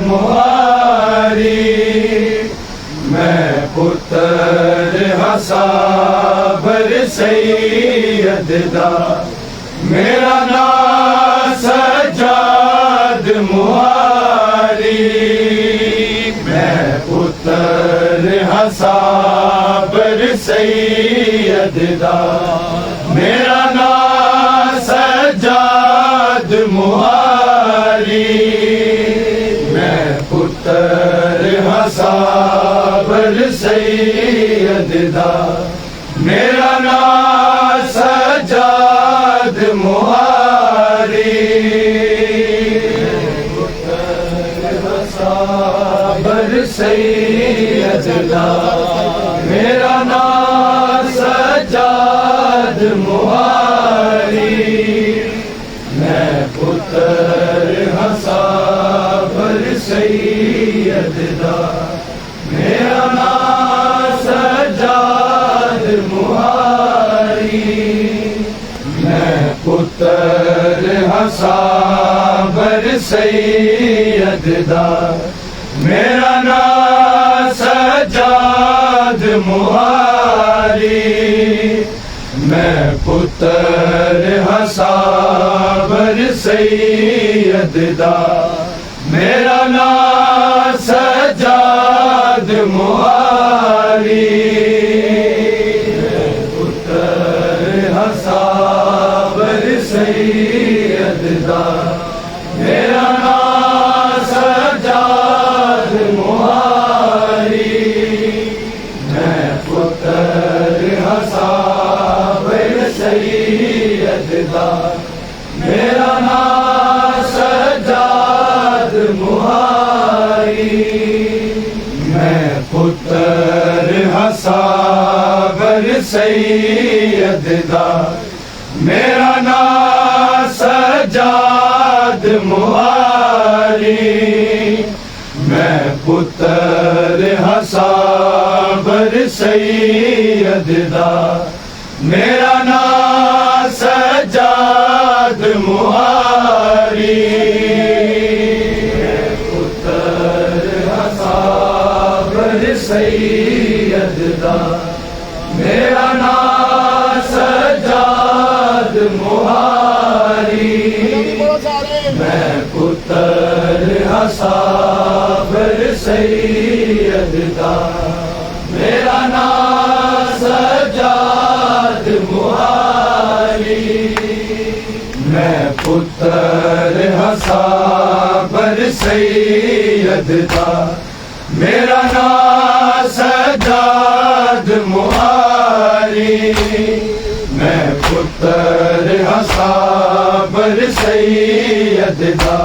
مہاری میں پتر حصابر سید دا میرا نام سجاد مہاری میں پتر حصابر سید دا میرا نام سجاد مہاری میں پتر حصابر سید دا میرا نام سجاد مہاری پتر حصابر سید دا میرا نام سجاد مہاری میں پتر حصابر سید دا میرا نام سجاد مہاری میں پتر حصابر سید دا میرا نام سجاد مہاری میں پتر حصابر سید دا میرا نام سجاد مہاری میں پتر حصابر سید دا میرا نام سجاد مہاری میں پتر حصابر سید دا میرا نام سجاد مہاری میں پتر حصابر سید دا میرا نام سجاد مہاری میں پتر حصابر سید دا میرا نام سجاد مہاری پتر حصابر سید دا میرا نام سجاد مہاری میں پتر حصابر سید دا میرا نام سجاد مہاری میں پتر حصابر سید دا میرا نام سجاد مہاری میں پتر حصابر سید دا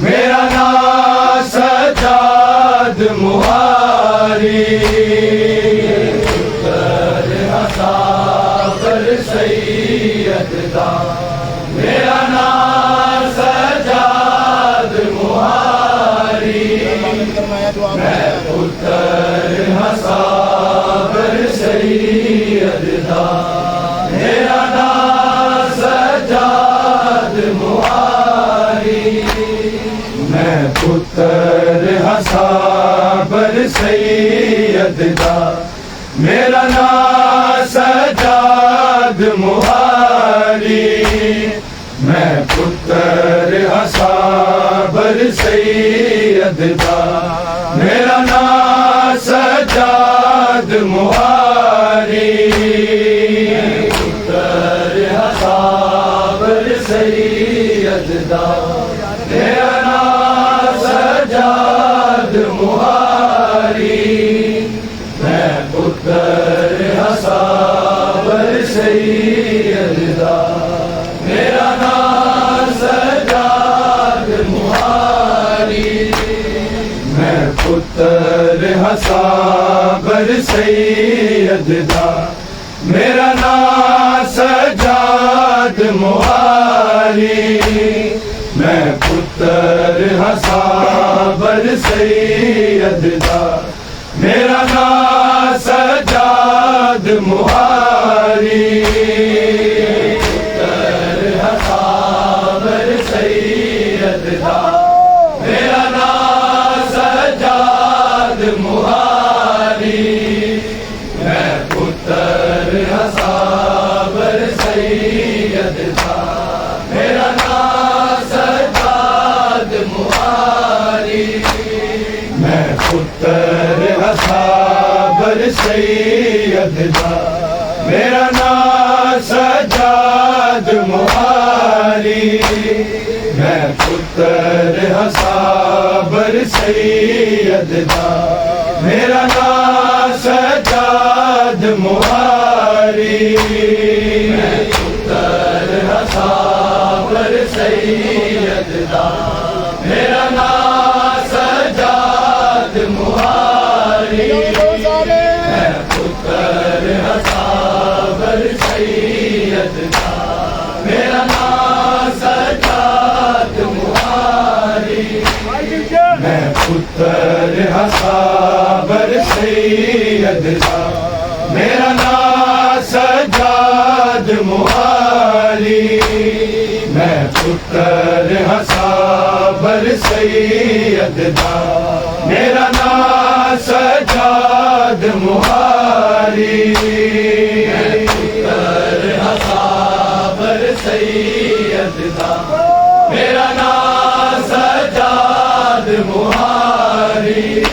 میرا نام سجاد مہاری پتر حصابر سید دا میرا نام سجاد مہاری میں پتر حصابر سید دا میرا نام سجاد مہاری میں پتر حصابر سید دا میرا نام سجاد مہاری میں پتر حصابر سید دا میرا نام سجاد مہاری پتر حصابر سید دا میرا نام سجاد مہاری میں پتر حصابر سید دا میرا نام سجاد مہاری میں پتر حصابر سید دا میرا نام سجاد مہاری میں پتر حصابر سید دا میرا نام سجاد مہاری پتر حصابر سید دا میرا نام سید دا میرا نام سجاد محاری میں پتر ہاں صابر سید دا میرا نام سجاد محاری میں پتر ہاں صابر سید دا میرا نام سجاد محاری میں پتر ہاں صابر سید دا میرا نام سجاد محاری میں پتر ہاں صابر سید دا میرا نام سجاد محاری میں پتر ہاں صابر سید دا میرا نام سجاد محاری میں پتر ہاں صابر سید دا میرا نام سجاد محاری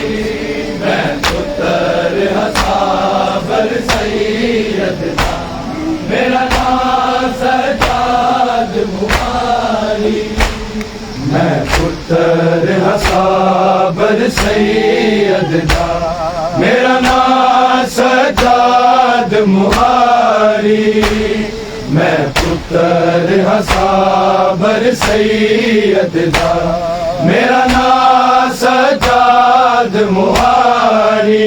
میں پتر ہاں صابر سید دا میرا نام سجاد محاری میں پتر ہاں صابر سید دا میرا نام سجاد محاری میں پتر ہاں صابر سید دا میرا نام سجاد محاری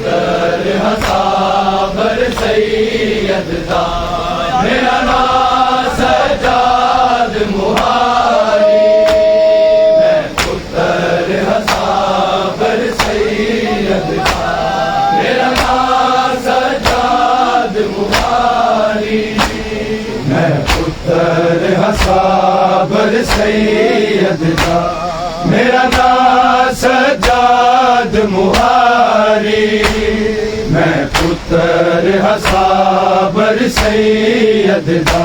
پتر ہاں صابر سید دا میرا نام سجاد محاری میں پتر ہاں صابر سید دا میرا نام سجاد محاری میں پتر ہاں صابر سید دا میرا نام سجاد محاری میں پتر ہاں صابر سید دا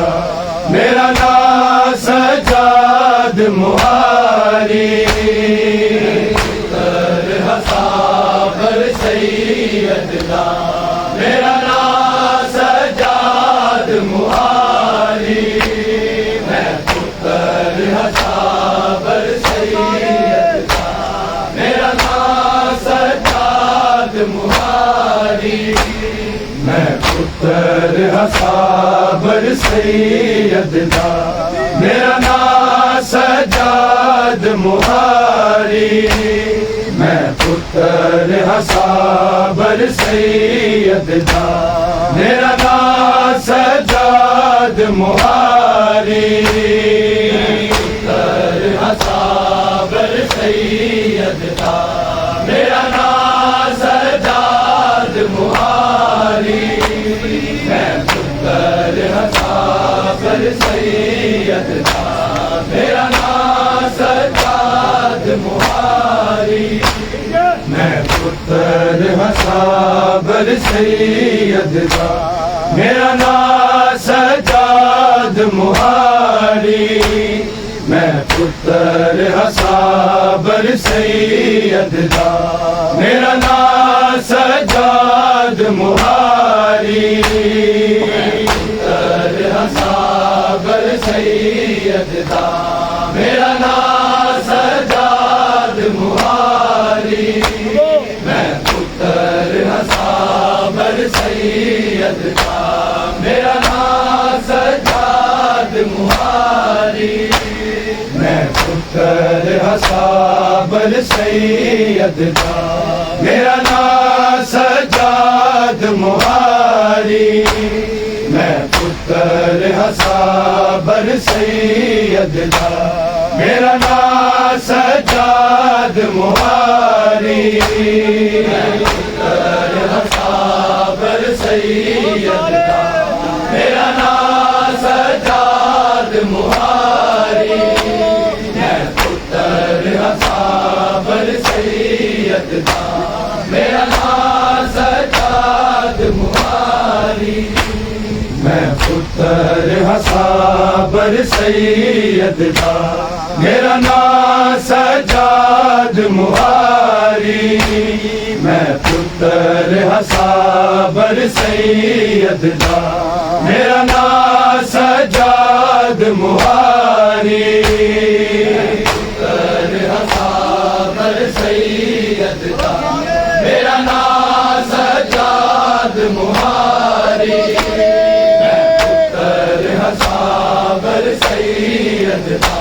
میرا نام سجاد محاری پتر ہاں صابر سید دا میرا نام سجاد محاری میں پتر ہاں صابر سید دا میرا نام سجاد محاری میں پتر ہاں صابر سید دا میرا نام سجاد محاری میں پتر ہاں صابر سید دا میرا نام سجاد محاری پتر ہاں صابر سید دا میرا نام سجاد محاری میں پتر ہاں صابر سید دا میرا نام سجاد محاری میں پتر ہاں صابر سید دا میرا نام سجاد محاری میں پتر ہاں صابر سید دا میرا نام سجاد محاری پتر ہاں صابر سید دا میرا نام سجاد محاری میں پتر ہاں صابر سید دا میرا نام سجاد محاری میں پتر ہاں صابر سید دا میرا نام سجاد محاری میں پتر ہاں صابر سید دا میرا نام سجاد محاری میں پتر ہاں صابر سید دا میرا نام سجاد محاری میں پتر ہاں صابر سید دا میرا نام سجاد محاری میں پتر ہاں صابر سید دا میرا نام سجاد محاری میں پتر پتر حصابر سید دا میرا نام سجاد مہاری پتر حصابر سید دا میرا نام سجاد مہاری پتر حصابر سید دا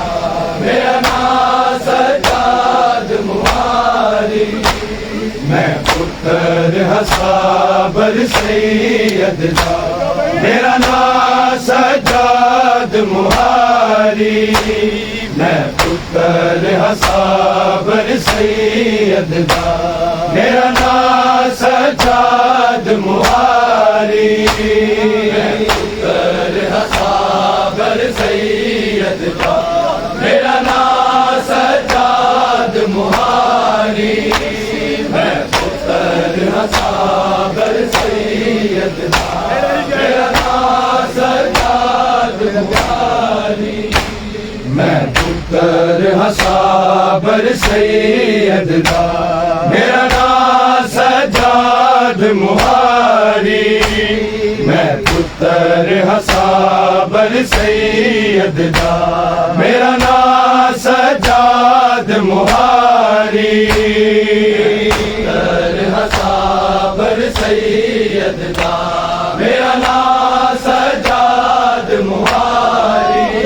میرا نام سجاد مہاری میں پتر حصابر سید دا میرا نام سجاد مہاری میں پتر حصابر سید دا میرا نام سجاد مہاری میں پتر حصابر سید دا میرا نام سجاد مہاری میں پتر حصابر سید دا میرا نام سجاد مہاری میں پتر حصابر سید دا میرا نام سجاد مہاری میں پتر حصابر سید دا میرا نام سجاد مہاری پتر حصابر سید دا میرا نام سجاد مہاری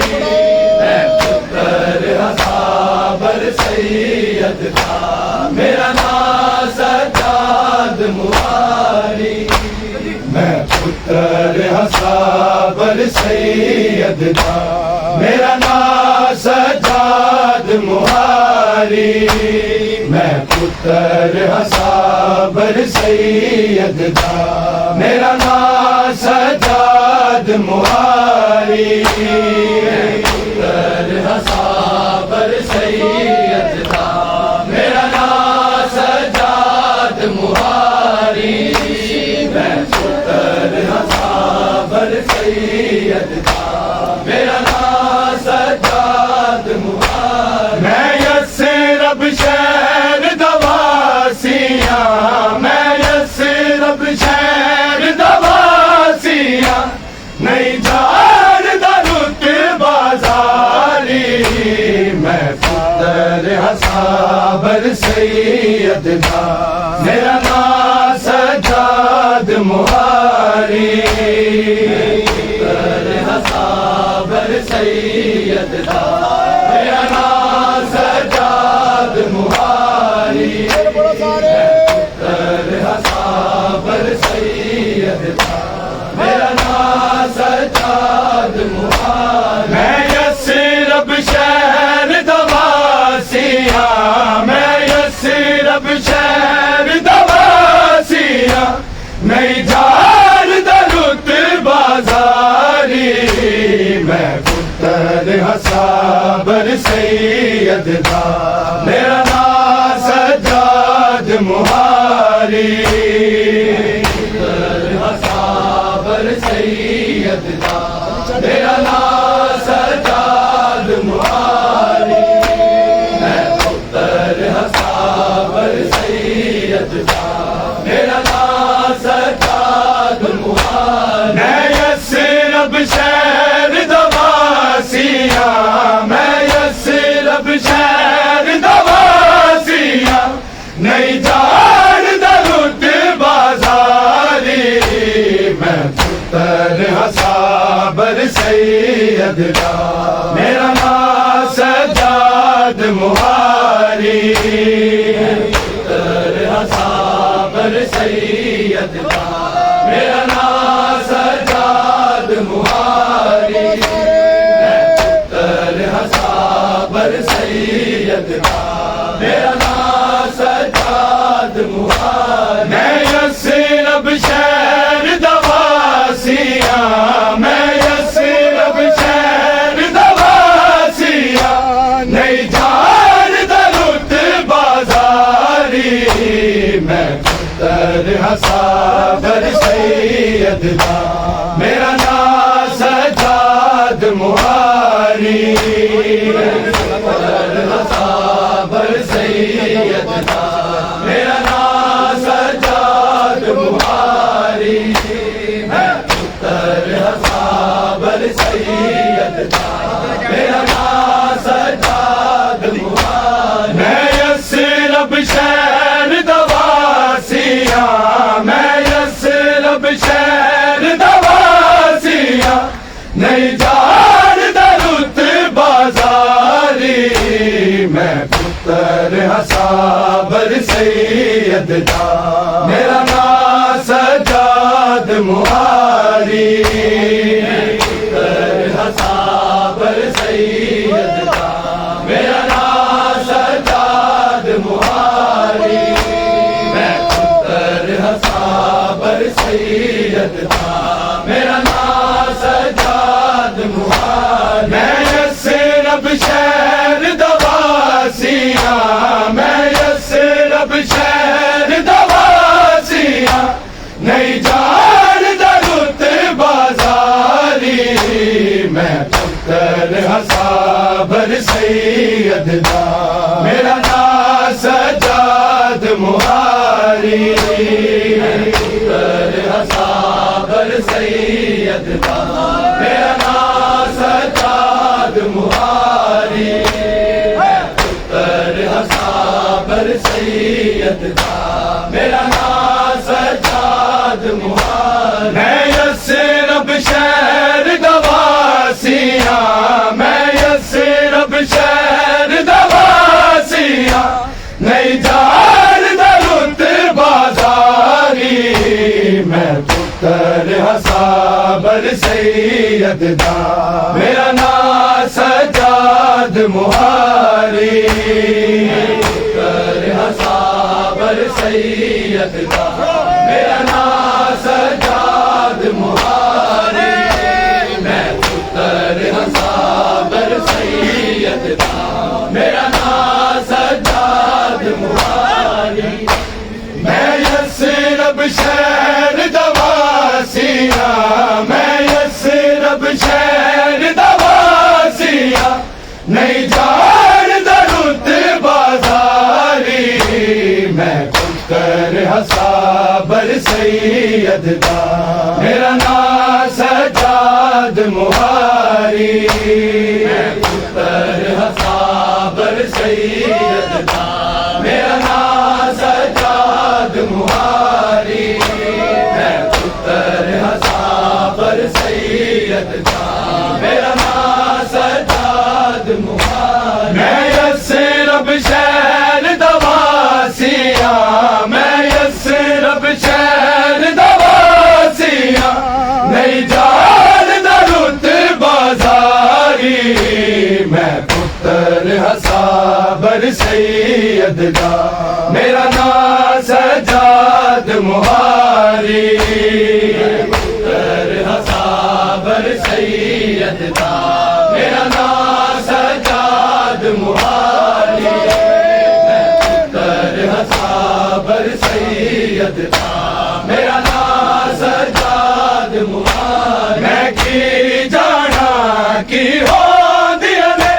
میں پتر حصابر سید دا میرا نام سجاد مہاری میں پتر حصابر سید دا میرا نام سجاد مہاری میں پتر حصابر سید دا میرا نام سجاد مہاری پتر حصابر سید دا میرا نام سجاد مہاری میں پتر حصابر سید دا میرا نام سجاد مہاری میں یثرب شہر دواسیاں میں یثرب شہر دواسیاں نہیں جانتا رتبہ بازاری میں پتر حصابر سید دا میرا نام سجاد مہاری پتر حصابر سید دا میرا نام سجاد مہاری پتر حصابر سید دا میرا نام سجاد مہاری میں یثرب شہر دواسیاں میں یثرب شہر دواسیاں نہیں جانتا رتبہ بازاری میں پتر حصابر سید دا میرا نام سجاد مہاری پتر حصابر سید دا میرا نام سجاد مہاری میں پتر حصابر سید دا میرا نام سجاد مہاری میں یثرب شہر دواسیاں میں یثرب شہر دواسیاں نہیں جانتا رتبہ بازاری میں پتر حصابر سید دا میرا نام سجاد مہاری پتر حصابر سید دا میرا نام سجاد مہاری میں پتر حصابر سید دا میرا نام سجاد مہاری میں یثرب شہر دواسیاں میں یثرب شہر دواسیاں نہیں جانتا رتبہ بازاری میں پتر حصابر سید دا میرا نام سجاد مہاری پتر حصابر سید دا میرا نام سجاد پتر ہاں صابر سید دا میرا نام سجاد مہاری پتر ہاں صابر سید دا میرا نام سجاد مہاری میں پتر ہاں صابر سید دا میرا نام سجاد مہاری میں یسرب شہر دواسیاں میں یسرب شہر دواسیاں نہیں جاندا رت بازاری میں پتر ہاں صابر سید دا میرا نام سجاد مہاری پتر ہاں صابر سید دا میرا نام سجاد مہاری پتر ہاں صابر سید دا میرا نام سجاد مہاری میں یسرب شہر دواسیاں میں یسرب شہر دواسیاں نہیں جاندا رت بازاری میں پتر ہاں صابر سید دا میرا نام سجاد مہاری پتر ہاں صابر سید دا میرا نام سجاد مہاری میں پتر ہاں صابر سید دا میرا نام سجاد مہاری میں یسرب شہر دواسیاں میں یسرب شہر دواسیاں نہیں جاندا رت بازاری میں پتر ہاں صابر سید دا میرا نام سجاد مہاری میں پتر ہاں صابر سید دا میرا نام سجاد مہاری میں پتر ہاں صابر سید دا میرا نام سجاد مہاری میں یسرب شہر دواسیاں میں یسرب شہر دواسیاں نہیں جاندا رت بازاری میں پتر ہاں صابر سید دا میرا نام سجاد مہاری پتر ہاں صابر سید دا میرا نام سجاد مہاری پتر ہاں صابر سید دا میرا نام سجاد مہاری میں کی جانا کی ہو دیا نے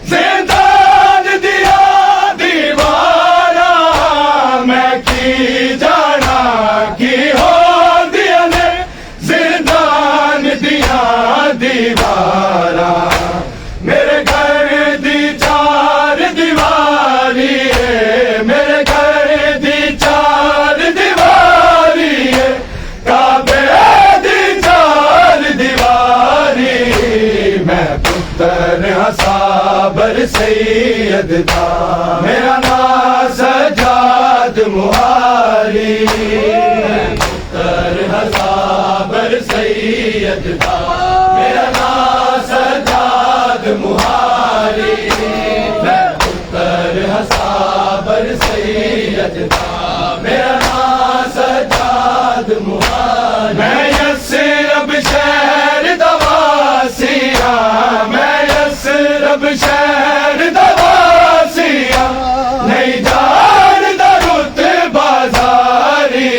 زندان دیا دیوارا میں کی جانا کی ہو دیا نے زندان دیا دیوارا میرے گھر دی چار دیواری ہے میرے گھر دی چار دیواری ہے کعبے دی چار دیواری میں پتر ہاں صابر سید دا میرا نام سجاد مہاری پتر ہاں صابر سید دا میرا نام سجاد مہاری میں پتر ہاں صابر سید دا میرا نام سجاد مہاری میں یسرب شہر دواسیاں میں یسرب شہر دواسیاں نہیں جاندا رت بازاری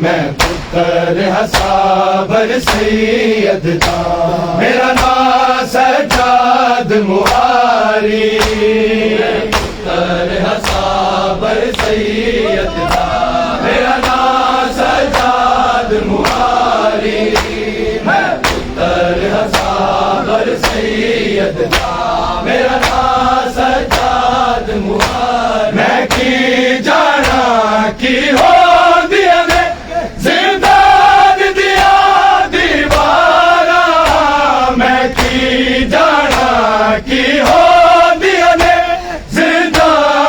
میں پتر ہاں صابر سید دا میرا نام سجاد مہاری پتر ہاں صابر سید دا میرا نام سجاد مہاری میں پتر ہاں صابر سید دا میرا نام سجاد مہاری میں کی جانا کی ہو دیا نے زندان دیا دیوارا میں کی جانا کی ہو دیا نے زندان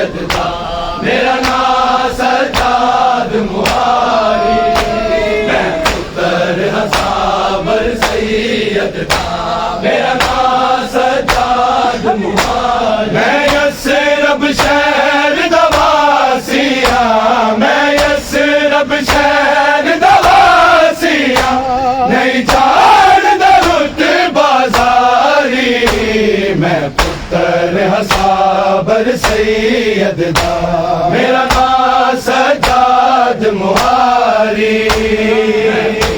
سید دا میرا نام سجاد مہاری میں پتر صابر سید دا میرا نام سجاد مہاری میں یثرب شہر دواسیاں میں یثرب شہر دواسیاں نہیں جاندا رتبہ زاری میں پتر صابر سید دا میرا نام سجاد مہاری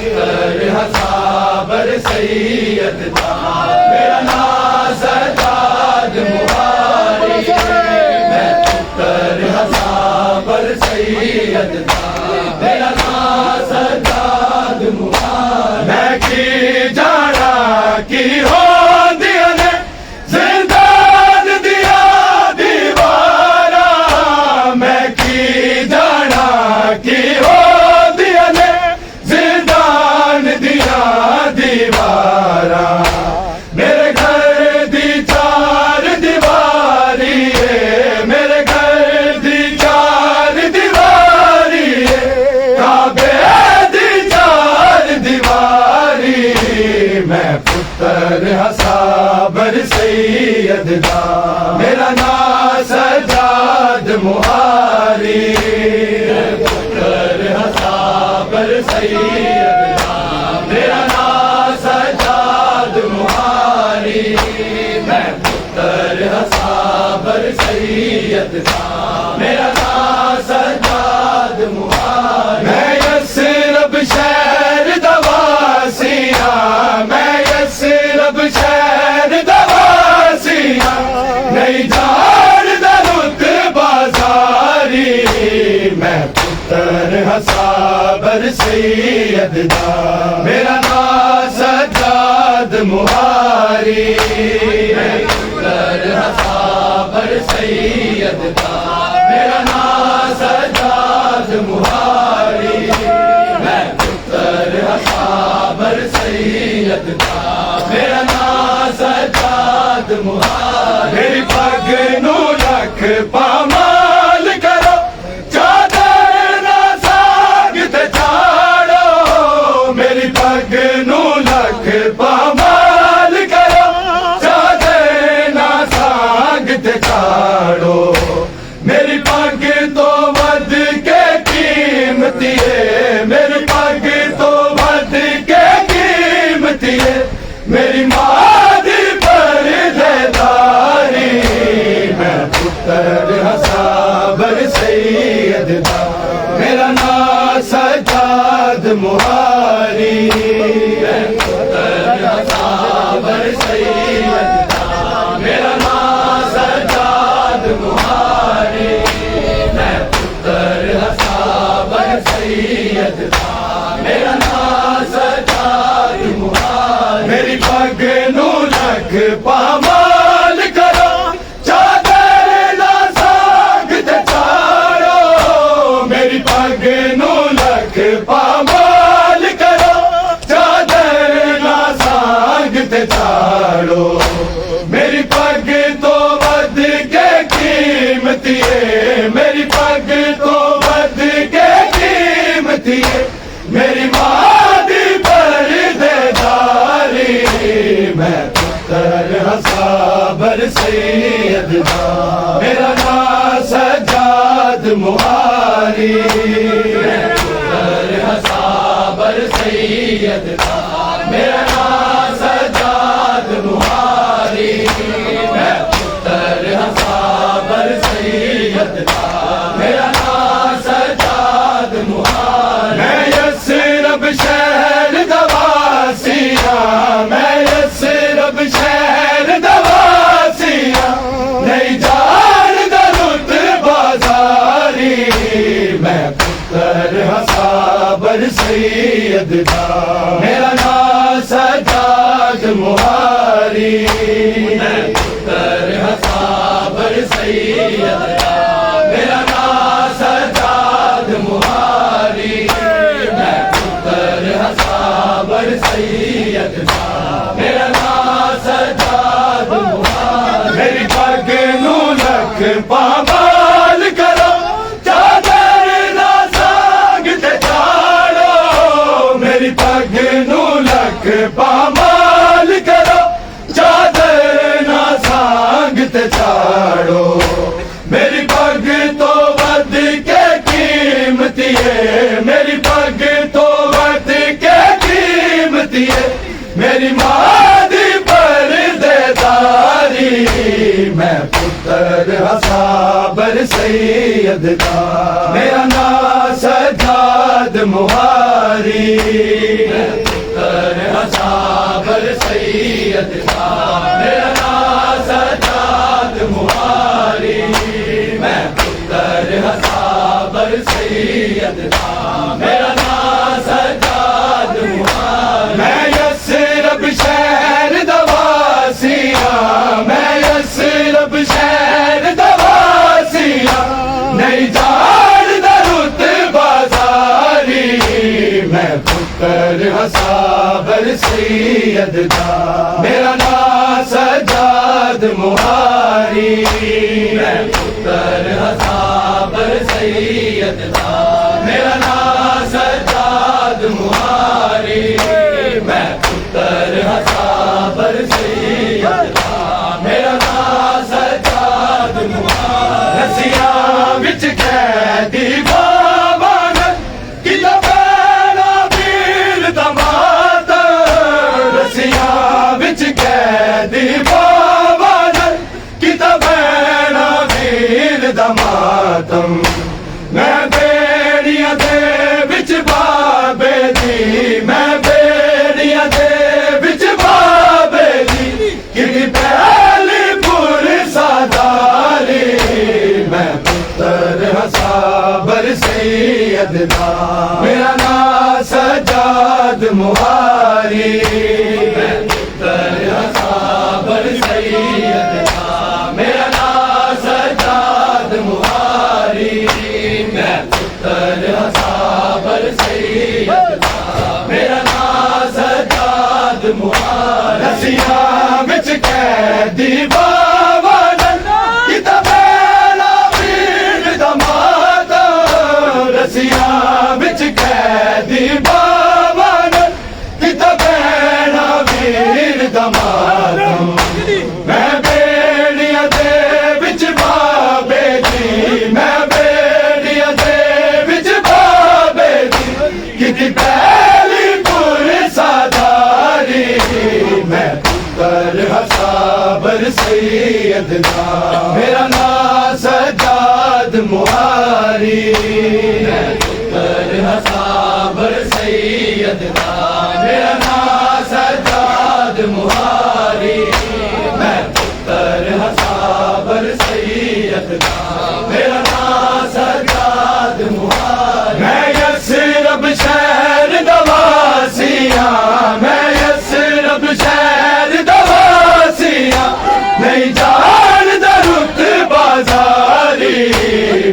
پتر صابر سید دا میرا نام سجاد مہاری میں پتر صابر سید دا میرا نام سجاد مہاری میں کی جانا کی ہو میرے گھر دی چار دیواری ہے میرے گھر دی چار دیواری ہے کعبے دی چار دیواری میں پتر صابر سید دا میرا نام سجاد مہاری پتر صابر سید دا میرا نام سجاد مہاری میں پتر صابر سید دا میرا نام سجاد مہاری میں یثرب شہر دواسیاں میں یثرب شہر دواسیاں نہیں جاندا رتبہ زاری میں پتر صابر سید دا میرا نام سجاد مہاری میں پتر صابر سید دا میرا نام سجاد مہاری میں پتر صابر سید دا میرا نام سجاد مہاری میری پگ نو لکھ پامال کرو چادر نہ ساگ تے چاڑو میری پگ نو لکھ پامال کرو چادر نہ ساگ تے چاڑو میری پگ تو ود کے قیمتی ہے میری پگ تو ود کے قیمتی ہے میری ماں دی پردیداری میں پتر صابر سید دا میرا نام سجاد مہاری میں پتر صابر سید دا میرا نام سجاد مہاری میں پتر صابر سید دا میرا نام سجاد مہاری میری پگ نو لکھ پامال کرو چادر نہ ساگ تے چاڑو میری پگ نو لکھ پامال کرو چادر نہ ساگ تے چاڑو میری پگ تو ود کے قیمتی ہے میری پگ تو ود کے قیمتی ہے میری ماں دی پردیداری میں پتر صابر سید دا میرا نام سجاد مہاری میں پتر صابر سید دا میرا نام سجاد مہاری میں پتر صابر سید دا میرا نام سجاد مہاری میں یثرب شہر دواسیاں میں یثرب شہر دواسیاں نہیں جاندا رتبہ زاری میں پتر صابر سید دا میرا نام سجاد مہاری میں پتر صابر سید دا میرا نام سجاد مہاری میں پتر صابر سید دا میرا نام سجاد مہاری میری پگ نو لکھ پامال تے چاڑو میری پگ تو ود کے قیمتی ہے میری پگ تو ود کے قیمتی ہے میری ماں دی پردیداری میں پتر صابر سید دا میرا نام سجاد مہاری میں پتر صابر سید دا میرا نام سجاد مہاری میں پتر صابر سید دا میرا نام سجاد مہاری میں یسرب شہر دواسیاں میں یسرب شہر دواسیاں نہیں جاندا رتبہ بازاری میں پتر صابر سید دا میرا نام سجاد مہاری میں پتر صابر سید دا میرا نام سجاد مہاری میں پتر صابر سید دا میرا نام سجاد مہاری رسیاں وچ قیدی بابان کتا پینا پیر دا ماتم رسیاں وچ قیدی بابان کتا پینا پیر دا ماتم میں بیڑیاں دے وچ بابے دی میں بیڑیاں دے وچ بابے دی کتی پہلی پور ساداری میں پتر صابر سید دا میرا نام سجاد مہاری میں پتر صابر سید دا میرا نام سجاد مہاری میں پتر صابر سید دا میرا نام سجاد مہاری رسیاں وچ قیدی بابان کتا پینا پیر دا ماتم رسیاں وچ قیدی بابان کتا پینا پیر دا ماتم میں بیڑیاں دے وچ بابے دی میں بیڑیاں دے وچ بابے دی کتی پہلی پور ساداری میں پتر صابر سید دا میرا نام سجاد مہاری میں پتر صابر سید دا میرا نام سجاد مہاری میں پتر صابر سید دا میرا نام سجاد مہاری میں یسرب شہر دواسیاں میں یسرب شہر دواسیاں نہیں جاندا رتبہ بازاری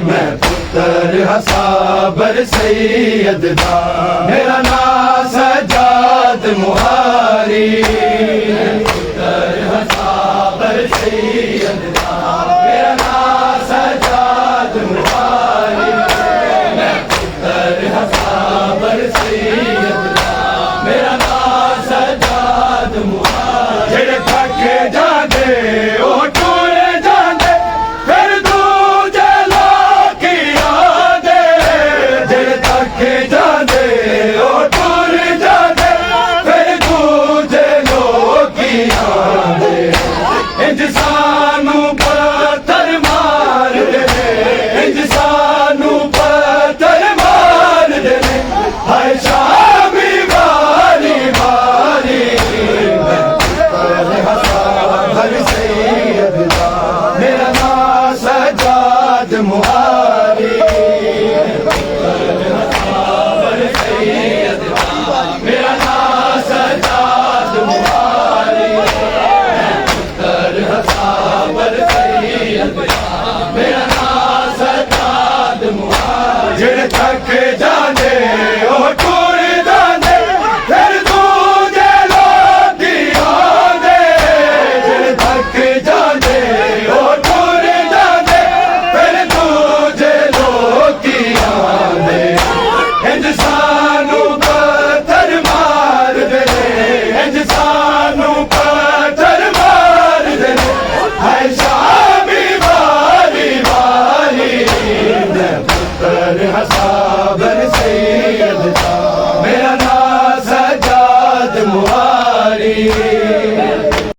میں پتر صابر سید دا میرا نام سجاد مہاری میں پتر صابر سید